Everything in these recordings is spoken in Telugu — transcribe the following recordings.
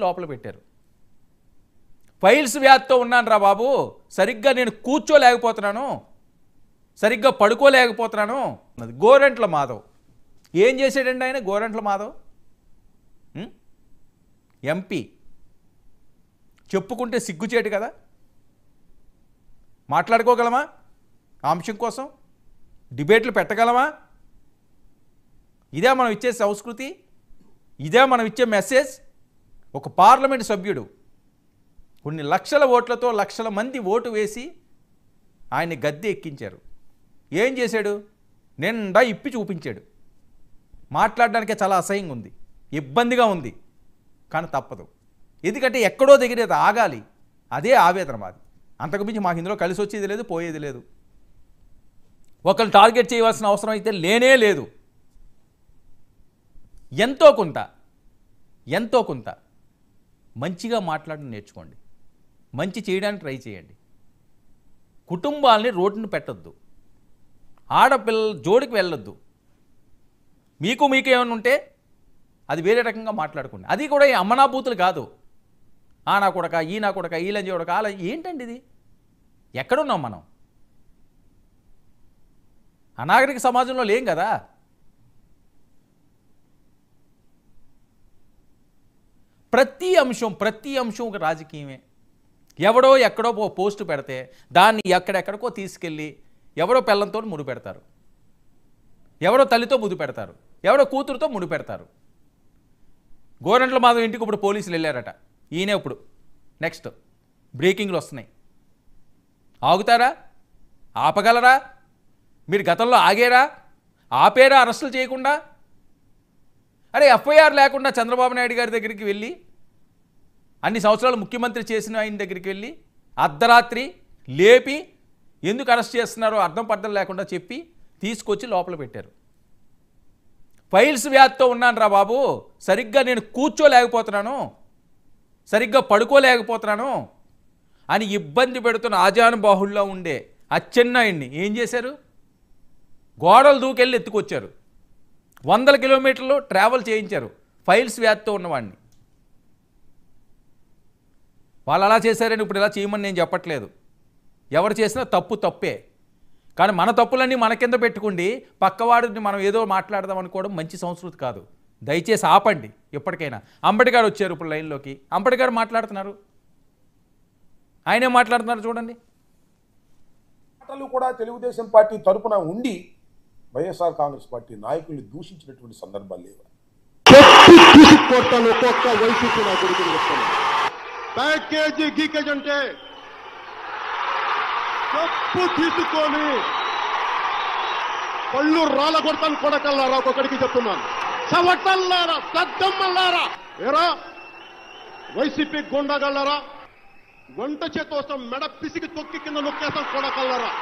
లోపల పెట్టారు. ఫైల్స్ వ్యాధితో ఉన్నాను రా బాబు, సరిగ్గా నేను కూర్చోలేకపోతున్నాను, సరిగ్గా పడుకోలేకపోతున్నాను. గోరంట్ల మాధవ్ ఏం చేశాడండి ఆయన? గోరంట్ల మాధవ్ ఎంపీ, చెప్పుకుంటే సిగ్గుచేటు కదా. మాట్లాడుకోగలమా ఆ అంశం కోసం? డిబేట్లు పెట్టగలమా? ఇదే మనం ఇచ్చే సంస్కృతి, ఇదే మనం ఇచ్చే మెసేజ్. ఒక పార్లమెంట్ సభ్యుడు కొన్ని లక్షల ఓట్లతో లక్షల మంది ఓటు వేసి ఆయన్ని గద్దె ఎక్కించారు. ఏం చేశాడు? నిండా ఇప్పి చూపించాడు. మాట్లాడడానికే చాలా అసహ్యంగా ఉంది, ఇబ్బందిగా ఉంది, కానీ తప్పదు. ఎందుకంటే ఎక్కడో దగ్గర ఆగాలి. అదే ఆవేదన మాది. అంతకుమించి మాకు ఇందులో కలిసి వచ్చేది లేదు, పోయేది లేదు. ఒకళ్ళు టార్గెట్ చేయవలసిన అవసరం అయితే లేనే లేదు. ఎంతో కొంత మంచిగా మాట్లాడడం నేర్చుకోండి, మంచి చేయడానికి ట్రై చేయండి. కుటుంబాలని రోడ్డును పెట్టొద్దు, ఆడపిల్లల జోడికి వెళ్ళొద్దు. మీకేమైనా ఉంటే అది వేరే రకంగా మాట్లాడుకోండి. అది కూడా ఈ అమ్మనాభూతులు కాదు. ఆ నా కొడక, ఈ నా కొడక, ఈ లంజ కొడక, అలా ఏంటండి ఇది? ఎక్కడున్నాం మనం? అనాగరిక సమాజంలో లేం కదా. ప్రతి అంశం ఒక రాజకీయమే. ఎవడో ఎక్కడో పోస్టు పెడితే దాన్ని ఎక్కడెక్కడికో తీసుకెళ్ళి ఎవరో పిల్లంతో ముడి పెడతారు, ఎవరో తల్లితో ముడి పెడతారు, ఎవరో కూతురుతో ముడి పెడతారు. గోరంట్ల మాధవ్ ఇంటికి ఇప్పుడు పోలీసులు వెళ్ళారట. ఈయనే ఇప్పుడు నెక్స్ట్ బ్రేకింగ్లు వస్తున్నాయి. ఆగుతారా? ఆపగలరా? మీరు గతంలో ఆగేరా? ఆపేరా అరెస్టులు చేయకుండా? అరే ఎఫ్ఐఆర్ లేకుండా చంద్రబాబు నాయుడు గారి దగ్గరికి వెళ్ళి, అన్ని సంవత్సరాలు ముఖ్యమంత్రి చేసిన ఆయన దగ్గరికి వెళ్ళి అర్ధరాత్రి లేపి ఎందుకు అరెస్ట్ చేస్తున్నారో అర్థం పర్థం లేకుండా చెప్పి తీసుకొచ్చి లోపల పెట్టారు. ఫైల్స్ వ్యాధితో ఉన్నాను రా బాబు, సరిగ్గా నేను కూర్చోలేకపోతున్నాను, సరిగ్గా పడుకోలేకపోతున్నాను అని ఇబ్బంది పెడుతున్న ఆజానుబాహుల్లో ఉండే అచ్చెన్నాయుడిని ఏం చేశారు? గోడలు దూకెళ్ళి ఎత్తుకొచ్చారు. 100 కిలోమీటర్లు ట్రావెల్ చేయించారు ఫైల్స్ వ్యాధితో ఉన్నవాడిని. వాళ్ళు అలా చేశారని ఇప్పుడు ఇలా చేయమని నేను చెప్పట్లేదు. ఎవరు చేసినా తప్పే. కానీ మన తప్పులన్నీ మన కింద పెట్టుకుండి పక్కవాడిని మనం ఏదో మాట్లాడదాం అనుకోవడం మంచి సంస్కృతి కాదు. దయచేసి ఆపండి ఎప్పటికైనా. అంబటి గారు వచ్చారు ఇప్పుడు లైన్లోకి. అంబటి గారు మాట్లాడుతున్నారు, ఆయనే మాట్లాడుతున్నారు చూడండి. మాటలు కూడా తెలుగుదేశం పార్టీ తరపున ఉండి వైఎస్ఆర్ కాంగ్రెస్ పార్టీ నాయకుల్ని దూషించినటువంటి సందర్భాలు లేవు. ప్యాకేజీ గీకేజ్ అంటే తప్పు తీసుకొని పళ్ళు రాళ్ళ కొడతాను కొడకల్లారా. ఒక్కొక్కడికి చెప్తున్నాను, చవటల్లారా, దద్దమ్మల్లారా, ఏరా వైసీపీ గుండగల్లారా, వంట చేతి వస్తాం మెడ పిసికి తొక్కి కింద నొక్కేస్తాం కొడకల్లారా.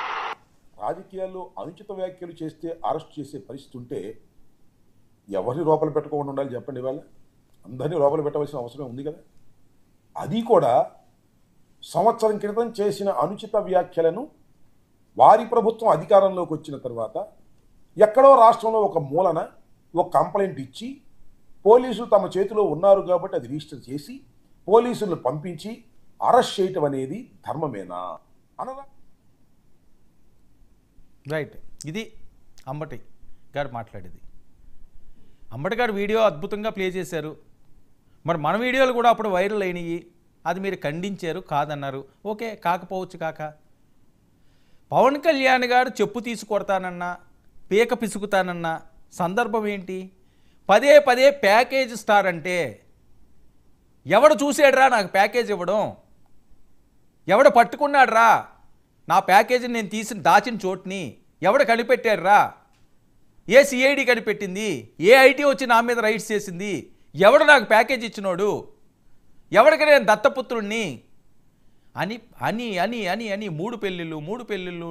రాజకీయాల్లో అనుచిత వ్యాఖ్యలు చేస్తే అరెస్ట్ చేసే పరిస్థితి ఉంటే ఎవరిని లోపల పెట్టుకోకుండా ఉండాలి చెప్పండి? ఇవాళ అందరినీ లోపల పెట్టవలసిన అవసరం ఉంది కదా. అది కూడా సంవత్సరం క్రితం చేసిన అనుచిత వ్యాఖ్యలను వారి ప్రభుత్వం అధికారంలోకి వచ్చిన తర్వాత ఎక్కడో రాష్ట్రంలో ఒక మూలన ఒక కంప్లైంట్ ఇచ్చి పోలీసులు తమ చేతిలో ఉన్నారు కాబట్టి అది రిజిస్టర్ చేసి పోలీసులను పంపించి అరెస్ట్ చేయటం అనేది ధర్మమేనా అనరా? రైట్, ఇది అంబటి గారు మాట్లాడేది. అంబటి గారు వీడియో అద్భుతంగా ప్లే చేశారు. మరి మన వీడియోలు కూడా అప్పుడు వైరల్ అయినాయి, అది మీరు ఖండించారు, కాదన్నారు. ఓకే, కాకపోవచ్చు కాక. పవన్ కళ్యాణ్ గారు చెప్పు తీసుకొడతానన్నా పీక పిసుకుతానన్నా సందర్భం ఏంటి? పదే ప్యాకేజ్ స్టార్ అంటే ఎవడు చూసాడురా నాకు ప్యాకేజ్ ఇవ్వడం? ఎవడు పట్టుకున్నాడురా నా ప్యాకేజీని నేను దాచిన చోటుని? ఎవడు కనిపెట్టాడురా? ఏ సిఐడి కనిపెట్టింది? ఏ ఐటీ వచ్చి నా మీద రైడ్స్ చేసింది? ఎవడు నాకు ప్యాకేజ్ ఇచ్చినోడు? ఎవడికి నేను దత్తపుత్రుణ్ణి? అని అని అని అని అని మూడు పెళ్ళిళ్ళు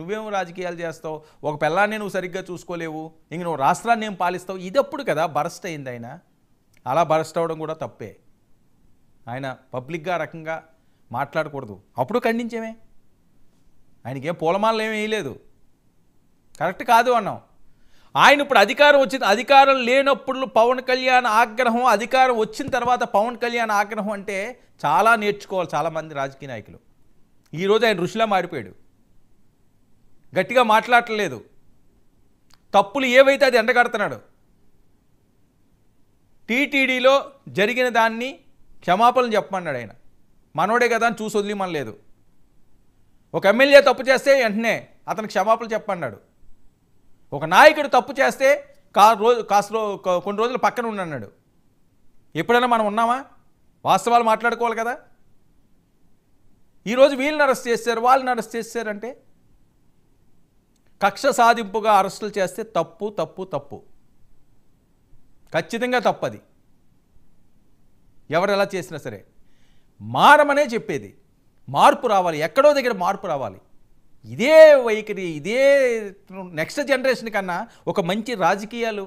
నువ్వేమో రాజకీయాలు చేస్తావు, ఒక పిల్లాన్ని నువ్వు సరిగ్గా చూసుకోలేవు, ఇంక నువ్వు రాష్ట్రాన్ని ఏం పాలిస్తావు. ఇదప్పుడు కదా బరస్ట్ అయింది ఆయన. అలా బరస్ట్ అవ్వడం కూడా తప్పే. ఆయన పబ్లిక్గా రకంగా మాట్లాడకూడదు. అప్పుడు ఖండించేమే, ఆయనకేం పూలమాలలు ఏమీ వేయలేదు, కరెక్ట్ కాదు అన్నాం. ఆయన ఇప్పుడు అధికారం వచ్చింది, అధికారం లేనప్పుడు పవన్ కళ్యాణ్ ఆగ్రహం, అధికారం వచ్చిన తర్వాత పవన్ కళ్యాణ్ ఆగ్రహం అంటే చాలా నేర్చుకోవాలి చాలామంది రాజకీయ నాయకులు. ఈరోజు ఆయన ఋషిలా మారిపోయాడు, గట్టిగా మాట్లాడట్లేదు, తప్పులు ఏవైతే అది ఎండగడుతున్నాడు. టీటీడీలో జరిగిన దాన్ని క్షమాపణలు చెప్పమన్నాడు ఆయన. మనోడే కదా అని చూసి వదిలిమనలేదు. ఒక ఎమ్మెల్యే తప్పు చేస్తే వెంటనే అతనికి క్షమాపణలు చెప్పమన్నాడు. ఒక నాయకుడు తప్పు చేస్తే కొన్ని రోజులు పక్కన ఉండన్నాడు. ఎప్పుడైనా మనం ఉన్నామా? వాస్తవాలు మాట్లాడుకోవాలి కదా. ఈరోజు వీళ్ళని అరెస్ట్ చేశారు, వాళ్ళని అరెస్ట్ చేశారంటే కక్ష సాధింపుగా అరెస్టులు చేస్తే తప్పు తప్పు తప్పు, ఖచ్చితంగా తప్పది. ఎవరు ఎలా చేసినా సరే మారమనే చెప్పేది. మార్పు రావాలి, ఎక్కడో దగ్గర మార్పు రావాలి. ఇదే వైఖరి, ఇదే నెక్స్ట్ జనరేషన్ కన్నా ఒక మంచి రాజకీయాలు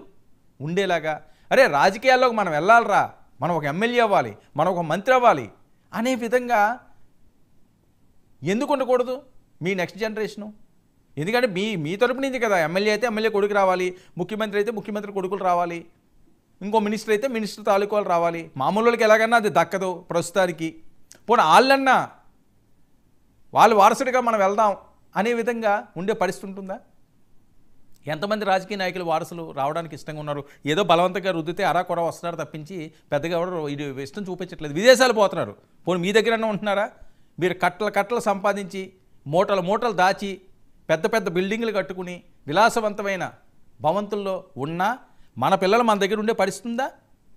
ఉండేలాగా, అరే రాజకీయాల్లోకి మనం వెళ్ళాలిరా, మనం ఒక ఎమ్మెల్యే అవ్వాలి, మనం ఒక మంత్రి అవ్వాలి అనే విధంగా ఎందుకు ఉండకూడదు మీ నెక్స్ట్ జనరేషను? ఎందుకంటే మీ తరపు నుంచి కదా, ఎమ్మెల్యే అయితే ఎమ్మెల్యే కొడుకు రావాలి, ముఖ్యమంత్రి అయితే ముఖ్యమంత్రి కొడుకులు రావాలి, ఇంకో మినిస్టర్ అయితే మినిస్టర్ తాలూకాలు రావాలి. మామూలు వాళ్ళకి ఎలాగన్నా అది దక్కదు ప్రస్తుతానికి. పోనీ వాళ్ళన్నా వాళ్ళు వారసుడిగా మనం వెళ్దాం అనే విధంగా ఉండే పరిస్థితి ఉంటుందా? ఎంతమంది రాజకీయ నాయకులు వారసులు రావడానికి ఇష్టంగా ఉన్నారు? ఏదో బలవంతంగా రుద్దితే అరాకొర వస్తున్నారు తప్పించి పెద్దగా ఎవరు ఇది ఇష్టం చూపించట్లేదు. విదేశాలు పోతున్నారు. పోనీ మీ దగ్గరన్నా ఉంటున్నారా? మీరు కట్టలు సంపాదించి మూటలు దాచి పెద్ద పెద్ద బిల్డింగ్లు కట్టుకుని విలాసవంతమైన భవంతుల్లో ఉన్నా మన పిల్లలు మన దగ్గర ఉండే పరిస్థితి ఉందా?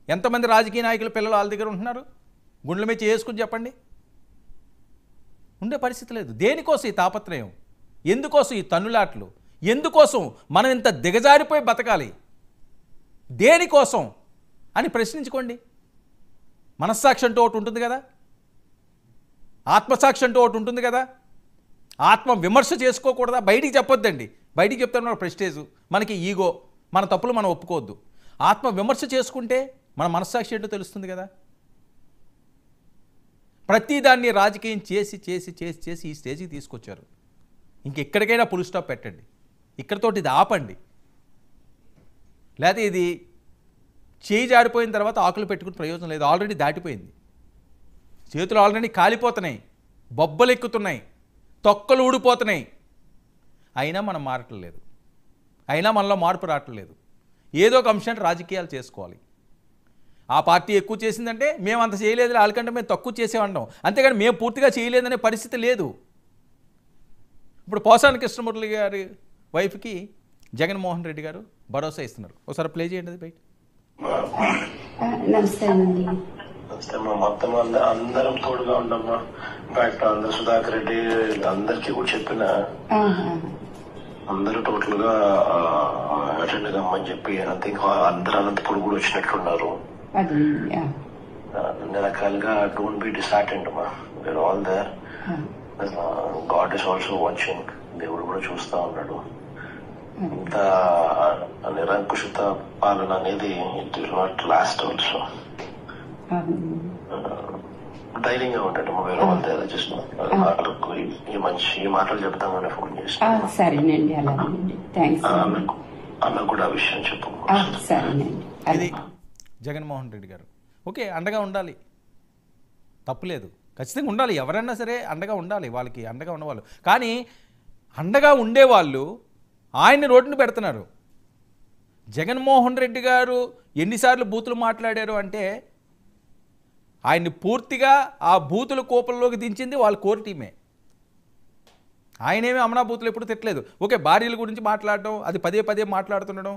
ఎంతమంది రాజకీయ నాయకుల పిల్లలు వాళ్ళ దగ్గర ఉంటున్నారు? గుండెల మీద చేసుకుని చెప్పండి. ఉండే పరిస్థితి లేదు. దేనికోసం ఈ తాపత్రయం? ఎందుకోసం ఈ తన్నులాట్లు? ఎందుకోసం మనం ఇంత దిగజారిపోయి బతకాలి? దేనికోసం అని ప్రశ్నించుకోండి. మనస్సాక్షి అంటూ ఒకటి ఉంటుంది కదా, ఆత్మసాక్షి అంటూ ఒకటి ఉంటుంది కదా. ఆత్మ విమర్శ చేసుకోకూడదా? బయటికి చెప్పొద్దండి. బయటికి చెప్తాను మన ప్రెస్టేజ్, మనకి ఈగో, మన తప్పులు మనం ఒప్పుకోవద్దు. ఆత్మ విమర్శ చేసుకుంటే మన మనస్సాక్షి ఏంటో తెలుస్తుంది కదా. ప్రతిదాన్ని రాజకీయం చేసి చేసి చేసి చేసి ఈ స్టేజ్కి తీసుకొచ్చారు. ఇంకెక్కడికైనా ఫుల్ స్టాప్ పెట్టండి. ఇక్కడితోటి ఇది ఆపండి. లేకపోతే ఇది చేయి జారిపోయిన తర్వాత ఆకులు పెట్టుకుని ప్రయోజనం లేదు. ఆల్రెడీ దాటిపోయింది. చేతులు ఆల్రెడీ కాలిపోతున్నాయి, బొబ్బలు ఎక్కుతున్నాయి, తొక్కలు ఊడిపోతున్నాయి. అయినా మనం మారట్లేదు, అయినా మనలో మార్పు రావట్లేదు. ఏదో ఒక అంశాన్ని రాజకీయాలు చేసుకోవాలి. ఆ పార్టీ ఎక్కువ చేసిందంటే మేము అంత చేయలేదు, వాళ్ళకంటే మేము తక్కువ చేసేవాళ్ళం, అంతేగాని మేము పూర్తిగా చేయలేదనే పరిస్థితి లేదు. ఇప్పుడు పోసాని కృష్ణమురళి గారి వైఫ్కి జగన్మోహన్ రెడ్డి గారు భరోసా ఇస్తున్నారు. ఒకసారి ప్లే చేయండి అది బయట. నమస్తే అండి. నమస్తే అమ్మా. మొత్తం అందరం తోడుగా ఉండమ్మా. ఇన్ఫాక్ట్ అందరు సుధాకర్ రెడ్డి అందరికీ కూడా చెప్పిన అందరూ టోటల్ గా అటెండ్ కమ్మని చెప్పి ఐ థింక్ అందరూ అనంతపురం కూడా వచ్చినట్లున్నారు. అన్ని రకాలుగా డోంట్ బి డిసార్టెండ్ అమ్మా. We are all there. God is also watching. దేవుడు కూడా చూస్తా ఉన్నాడు. ఇంత నిరంకుశిత పాలన అనేది it will not last also. ధైర్యంగా ఉంటాడు. వేరే వాళ్ళ దగ్గర జస్ట్ వాళ్ళకు ఈ మాటలు చెప్తామని ఫోన్ చేసి సరేనండి. అలాగేనండి. థ్యాంక్స్. అన్న కూడా ఆ విషయం చెప్పు. సరేనండి. ఇది జగన్మోహన్ రెడ్డి గారు. ఓకే, అండగా ఉండాలి, తప్పులేదు, ఖచ్చితంగా ఉండాలి. ఎవరైనా సరే అండగా ఉండాలి, వాళ్ళకి అండగా ఉన్నవాళ్ళు. కానీ అండగా ఉండేవాళ్ళు ఆయన్ని రోడ్డును పెడుతున్నారు. జగన్మోహన్ రెడ్డి గారు ఎన్నిసార్లు బూతులు మాట్లాడారు అంటే ఆయన్ని పూర్తిగా ఆ బూతుల కోపంలోకి దించింది వాళ్ళ కోర్ టీమే. ఆయనేమీ అమనా బూతులు ఎప్పుడు తిట్టలేదు. ఓకే, భార్యల గురించి మాట్లాడటం, అది పదే పదే మాట్లాడుతుండడం